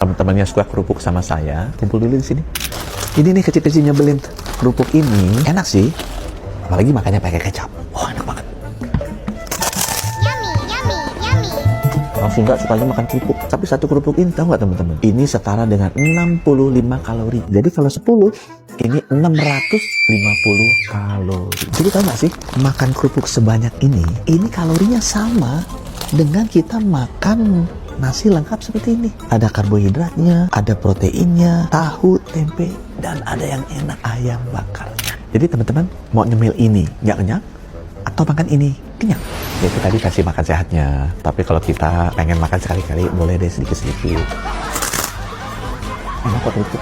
Teman-temannya suka kerupuk sama saya, kumpul dulu di sini. Ini nih kecil-kecil nyebelin. Kerupuk ini enak sih, apalagi makannya pakai kecap. Wah, enak banget. Yummy, yummy, yummy. Orang Sunda sukanya makan kerupuk. Tapi satu kerupuk ini tahu nggak teman-teman? Ini setara dengan 65 kalori. Jadi kalau 10, ini 650 kalori. Jadi tahu nggak sih, makan kerupuk sebanyak ini kalorinya sama dengan kita makan nasi lengkap seperti ini. Ada karbohidratnya, ada proteinnya, tahu, tempe, dan ada yang enak, ayam bakarnya. Jadi teman-teman mau nyemil ini nggak kenyang, atau makan ini kenyang? Ya, itu tadi kasih makan sehatnya. Tapi kalau kita pengen makan sekali-kali, boleh deh sedikit-sedikit. Enak kok kerupuk.